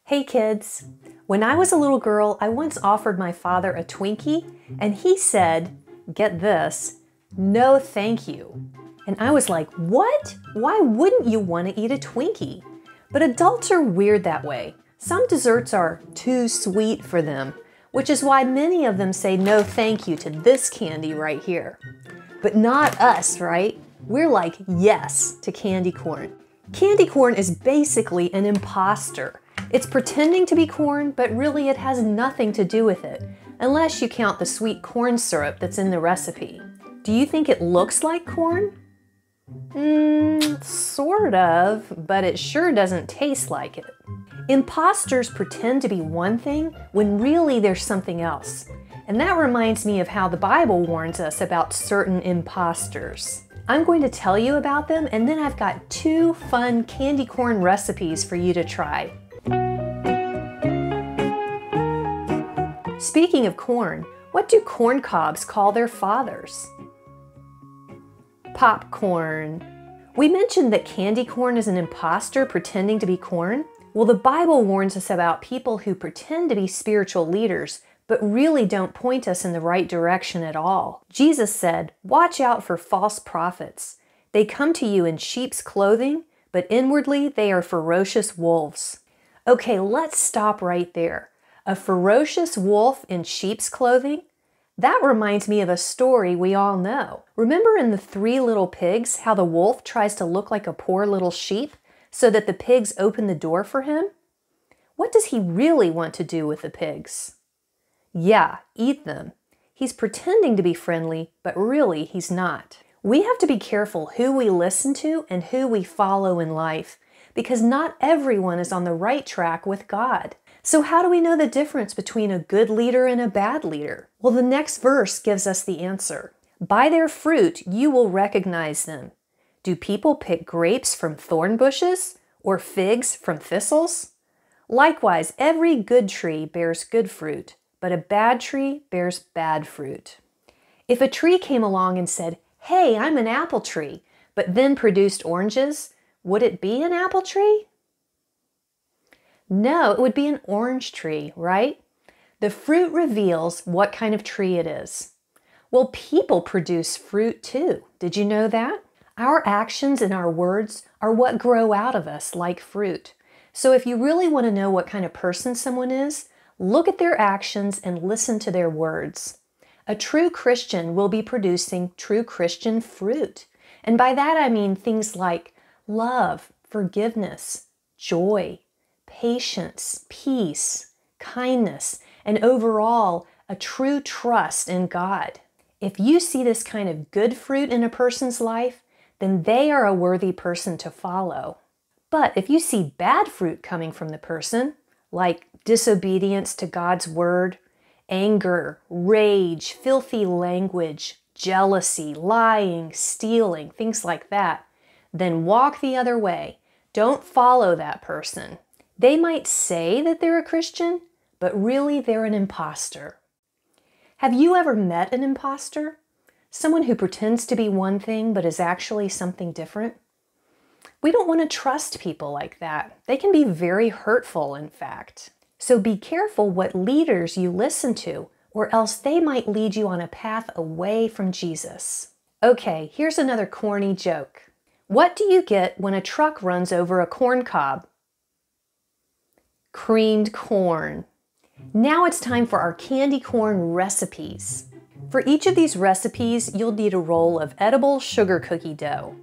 Hey kids! When I was a little girl, I once offered my father a Twinkie and he said, get this, no thank you. And I was like, what? Why wouldn't you want to eat a Twinkie? But adults are weird that way. Some desserts are too sweet for them, which is why many of them say no thank you to this candy right here. But not us, right? We're like yes to candy corn. Candy corn is basically an imposter. It's pretending to be corn, but really it has nothing to do with it, unless you count the sweet corn syrup that's in the recipe. Do you think it looks like corn? Sort of, but it sure doesn't taste like it. Imposters pretend to be one thing when really there's something else. And that reminds me of how the Bible warns us about certain imposters. I'm going to tell you about them, and then I've got 2 fun candy corn recipes for you to try. Speaking of corn, what do corn cobs call their fathers? Popcorn. We mentioned that candy corn is an imposter pretending to be corn. Well, the Bible warns us about people who pretend to be spiritual leaders, but really don't point us in the right direction at all. Jesus said, watch out for false prophets. They come to you in sheep's clothing, but inwardly they are ferocious wolves. Okay, let's stop right there. A ferocious wolf in sheep's clothing? That reminds me of a story we all know. Remember in the 3 Little Pigs, how the wolf tries to look like a poor little sheep so that the pigs open the door for him? What does he really want to do with the pigs? Yeah, eat them. He's pretending to be friendly, but really he's not. We have to be careful who we listen to and who we follow in life, because not everyone is on the right track with God. So how do we know the difference between a good leader and a bad leader? Well, the next verse gives us the answer. By their fruit you will recognize them. Do people pick grapes from thorn bushes or figs from thistles? Likewise, every good tree bears good fruit, but a bad tree bears bad fruit. If a tree came along and said, hey, I'm an apple tree, but then produced oranges, would it be an apple tree? No, it would be an orange tree, right? The fruit reveals what kind of tree it is. Well, people produce fruit too. Did you know that? Our actions and our words are what grow out of us like fruit. So if you really want to know what kind of person someone is, look at their actions and listen to their words. A true Christian will be producing true Christian fruit. And by that I mean things like love, forgiveness, joy, patience, peace, kindness, and overall, a true trust in God. If you see this kind of good fruit in a person's life, then they are a worthy person to follow. But if you see bad fruit coming from the person, like disobedience to God's word, anger, rage, filthy language, jealousy, lying, stealing, things like that, then walk the other way. Don't follow that person. They might say that they're a Christian, but really they're an imposter. Have you ever met an imposter? Someone who pretends to be one thing but is actually something different? We don't want to trust people like that. They can be very hurtful, in fact. So be careful what leaders you listen to, or else they might lead you on a path away from Jesus. Okay, here's another corny joke. What do you get when a truck runs over a corn cob? Creamed corn. Now it's time for our candy corn recipes. For each of these recipes, you'll need a roll of edible sugar cookie dough.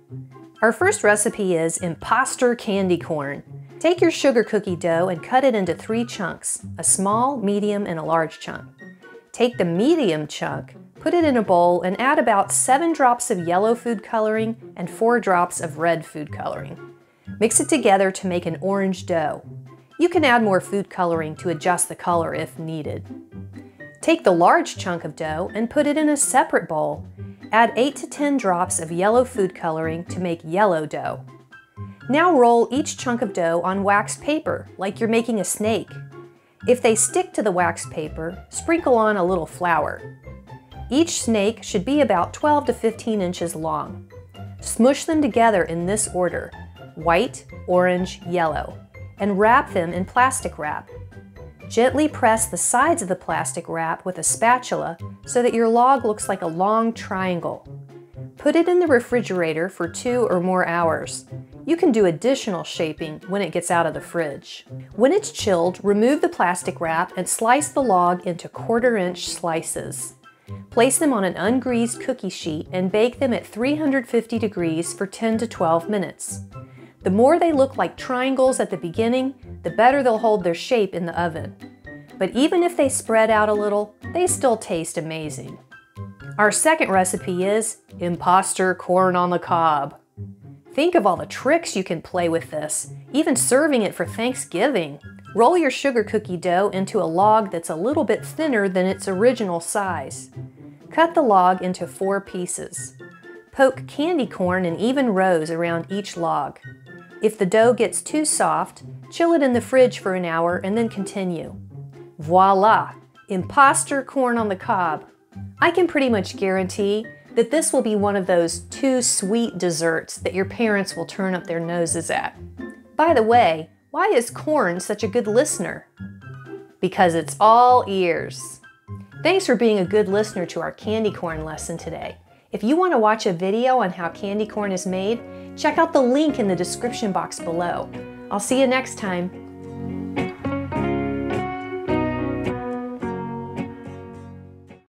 Our first recipe is Impostor candy corn. Take your sugar cookie dough and cut it into 3 chunks, a small, medium, and a large chunk. Take the medium chunk, put it in a bowl, and add about 7 drops of yellow food coloring and 4 drops of red food coloring. Mix it together to make an orange dough. You can add more food coloring to adjust the color if needed. Take the large chunk of dough and put it in a separate bowl. Add 8 to 10 drops of yellow food coloring to make yellow dough. Now roll each chunk of dough on waxed paper, like you're making a snake. If they stick to the waxed paper, sprinkle on a little flour. Each snake should be about 12 to 15 inches long. Smush them together in this order: white, orange, yellow. and wrap them in plastic wrap. Gently press the sides of the plastic wrap with a spatula so that your log looks like a long triangle. Put it in the refrigerator for 2 or more hours. You can do additional shaping when it gets out of the fridge. When it's chilled, remove the plastic wrap and slice the log into 1/4-inch slices. Place them on an ungreased cookie sheet and bake them at 350 degrees for 10 to 12 minutes. The more they look like triangles at the beginning, the better they'll hold their shape in the oven. But even if they spread out a little, they still taste amazing. Our second recipe is Impostor corn on the cob. Think of all the tricks you can play with this, even serving it for Thanksgiving. Roll your sugar cookie dough into a log that's a little bit thinner than its original size. Cut the log into 4 pieces. Poke candy corn in even rows around each log. If the dough gets too soft, chill it in the fridge for an hour and then continue. Voila! Impostor corn on the cob. I can pretty much guarantee that this will be one of those too sweet desserts that your parents will turn up their noses at. By the way, why is corn such a good listener? Because it's all ears. Thanks for being a good listener to our candy corn lesson today. If you want to watch a video on how candy corn is made, check out the link in the description box below. I'll see you next time.